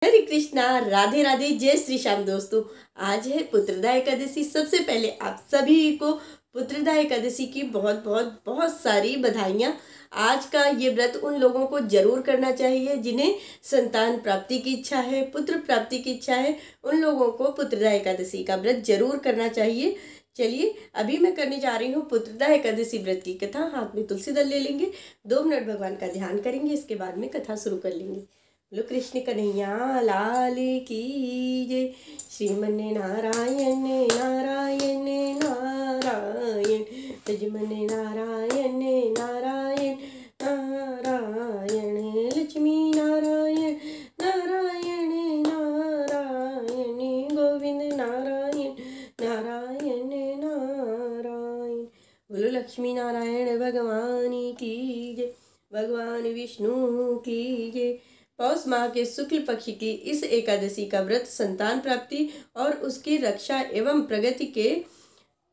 हरे कृष्णा, राधे राधे, जय श्री श्याम। दोस्तों, आज है पुत्रदा एकादशी। सबसे पहले आप सभी को पुत्रदा एकादशी की बहुत बहुत बहुत सारी बधाइयाँ। आज का ये व्रत उन लोगों को जरूर करना चाहिए जिन्हें संतान प्राप्ति की इच्छा है, पुत्र प्राप्ति की इच्छा है। उन लोगों को पुत्रदा एकादशी का व्रत जरूर करना चाहिए। चलिए, अभी मैं करने जा रही हूँ पुत्रदा एकादशी व्रत की कथा। हाथ में तुलसी दल ले लेंगे, 2 मिनट भगवान का ध्यान करेंगे, इसके बाद में कथा शुरू कर लेंगे। बोलो कृष्ण कन्हैया लाल की जय। श्रीमन नारायण नारायण नारायण, तजमन नारायण नारायण नारायण, लक्ष्मी नारायण नारायण नारायण, गोविंद नारायण नारायण नारायण। बोलो लक्ष्मी नारायण भगवान की जय, भगवान विष्णु की जय। पौष माह के शुक्ल पक्ष की इस एकादशी का व्रत संतान प्राप्ति और उसकी रक्षा एवं प्रगति के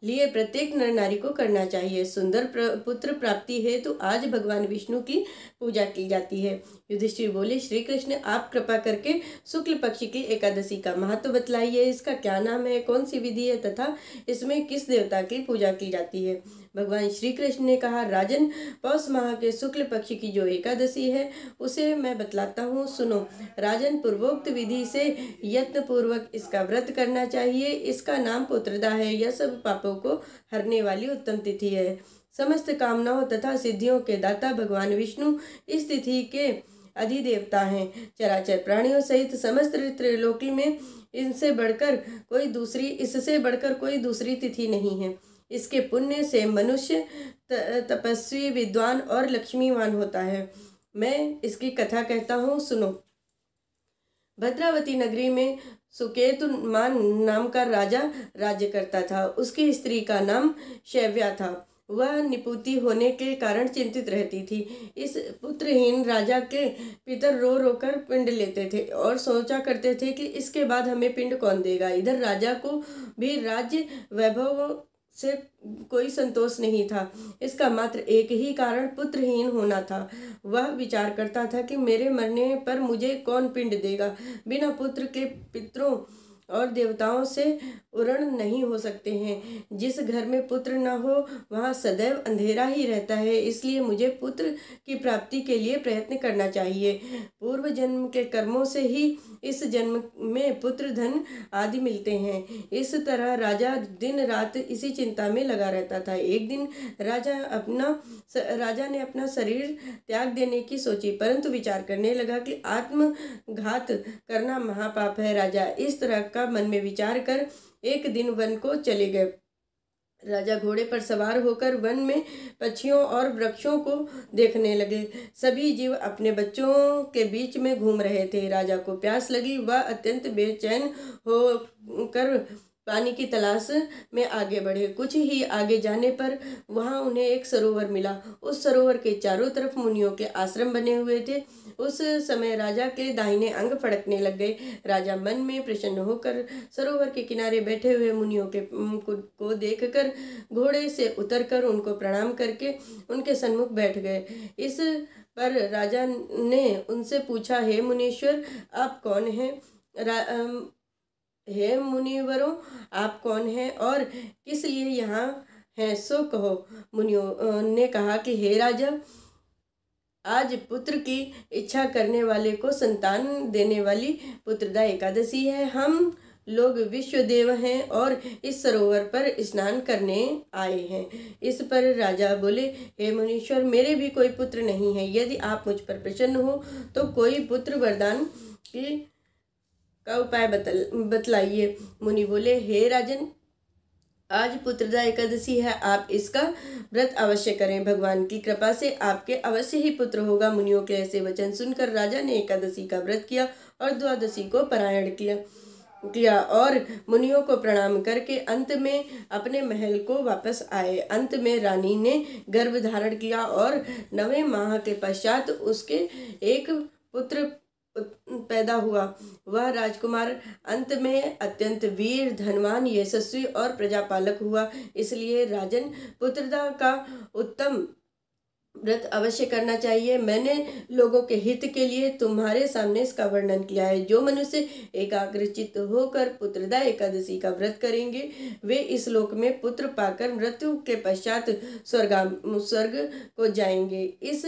लिए प्रत्येक नर नारी को करना चाहिए। सुंदर पुत्र प्राप्ति है तो आज भगवान विष्णु की पूजा की जाती है। युधिष्ठिर बोले, श्री कृष्ण आप कृपा करके शुक्ल पक्ष की एकादशी का महत्व बतलाइए। इसका क्या नाम है, कौन सी विधि है तथा इसमें किस देवता की पूजा की जाती है। भगवान श्री कृष्ण ने कहा, राजन, पौष माह के शुक्ल पक्ष की जो एकादशी है उसे मैं बतलाता हूँ, सुनो। राजन, पूर्वोक्त विधि से यत्न पूर्वक इसका व्रत करना चाहिए। इसका नाम पुत्रदा है। यह सब पापों को हरने वाली उत्तम तिथि है। समस्त कामनाओं तथा सिद्धियों के दाता भगवान विष्णु इस तिथि के अधिदेवता हैं। चराचर प्राणियों सहित समस्त त्रिलोकी में इससे बढ़कर कोई दूसरी तिथि नहीं है। इसके पुण्य से मनुष्य तपस्वी, विद्वान और लक्ष्मीवान होता है। मैं इसकी कथा कहता हूँ, सुनो। भद्रावती नगरी में सुकेतुमान नाम का राजा राज्य करता था। उसकी स्त्री का नाम शैव्या था। वह निपुति होने के कारण चिंतित रहती थी। इस पुत्रहीन राजा के पितर रो रो कर पिंड लेते थे और सोचा करते थे कि इसके बाद हमें पिंड कौन देगा। इधर राजा को भी राज्य वैभव से कोई संतोष नहीं था। इसका मात्र एक ही कारण पुत्रहीन होना था। वह विचार करता था कि मेरे मरने पर मुझे कौन पिंड देगा। बिना पुत्र के पितरों और देवताओं से उरण नहीं हो सकते हैं। जिस घर में पुत्र न हो वहाँ सदैव अंधेरा ही रहता है। इसलिए मुझे पुत्र की प्राप्ति के लिए प्रयत्न करना चाहिए। पूर्व जन्म के कर्मों से ही इस जन्म में पुत्र धन आदि मिलते हैं। इस तरह राजा दिन रात इसी चिंता में लगा रहता था। एक दिन राजा ने अपना शरीर त्याग देने की सोची, परंतु विचार करने लगा कि आत्मघात करना महापाप है। राजा इस तरह का मन में विचार कर एक दिन वन को चले गए। राजा घोड़े पर सवार होकर वन में पक्षियों और वृक्षों को देखने लगे। सभी जीव अपने बच्चों के बीच में घूम रहे थे। राजा को प्यास लगी। वह अत्यंत बेचैन होकर पानी की तलाश में आगे बढ़े। कुछ ही आगे जाने पर वहां उन्हें एक सरोवर मिला। उस सरोवर के चारों तरफ मुनियों के आश्रम बने हुए थे। उस समय राजा के दाहिने अंग फड़कने लग गए। राजा मन में प्रसन्न होकर सरोवर के किनारे बैठे हुए मुनियों को देखकर घोड़े से उतरकर उनको प्रणाम करके उनके सन्मुख बैठ गए। इस पर राजा ने उनसे पूछा, हे मुनीश्वर, आप कौन हैं? हे मुनिवरों, आप कौन हैं और किस लिए यहाँ हैं, सो कहो। मुनियों ने कहा कि हे राजा, आज पुत्र की इच्छा करने वाले को संतान देने वाली पुत्रदा एकादशी है। हम लोग विश्वदेव हैं और इस सरोवर पर स्नान करने आए हैं। इस पर राजा बोले, हे मुनीश्वर, मेरे भी कोई पुत्र नहीं है। यदि आप मुझ पर प्रसन्न हो तो कोई पुत्र वरदान का उपाय बतलाइए। मुनि बोले, हे राजन, आज पुत्रदा एकादशी है, आप इसका व्रत अवश्य करें। भगवान की कृपा से आपके अवश्य ही पुत्र होगा। मुनियों के ऐसे वचन सुनकर राजा ने एकादशी का व्रत किया और द्वादशी को पारायण किया और मुनियों को प्रणाम करके अंत में अपने महल को वापस आए। अंत में रानी ने गर्भ धारण किया और 9वें माह के पश्चात उसके एक पुत्र पैदा हुआ। वह राजकुमार अंत में अत्यंत वीर, धनवान, यशस्वी और प्रजापालक हुआ। इसलिए राजन, पुत्रदा का उत्तम व्रत अवश्य करना चाहिए। मैंने लोगों के हित के लिए तुम्हारे सामने इसका वर्णन किया है। जो मनुष्य एकाग्रचित्त होकर पुत्रदा एकादशी का व्रत करेंगे वे इस लोक में पुत्र पाकर मृत्यु के पश्चात स्वर्ग को जाएंगे। इस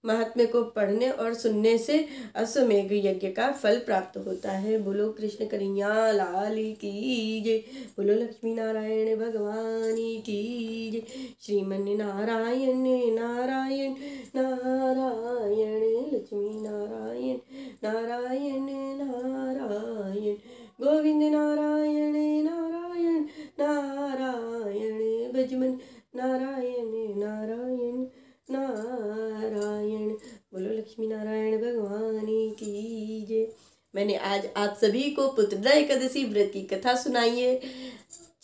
महात्म्य को पढ़ने और सुनने से अश्वमेघ यज्ञ का फल प्राप्त होता है। बोलो कृष्ण कन्हैया लाल की जय। बोलो लक्ष्मी नारायण भगवान की जय। श्रीमन नारायण नारायण नारायण लक्ष्मी नारायण नारायण नारायण गोविंद नारायण नारायण नारायण भजमन नारायण नारायण नारायण। बोलो लक्ष्मी नारायण भगवान की जय। मैंने आज आप सभी को पुत्रदा एकादशी व्रत की कथा सुनाई है।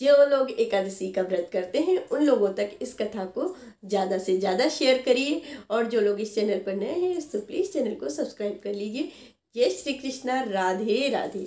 जो लोग एकादशी का व्रत करते हैं उन लोगों तक इस कथा को ज़्यादा से ज़्यादा शेयर करिए, और जो लोग इस चैनल पर नए हैं तो प्लीज़ चैनल को सब्सक्राइब कर लीजिए। जय श्री कृष्णा, राधे राधे।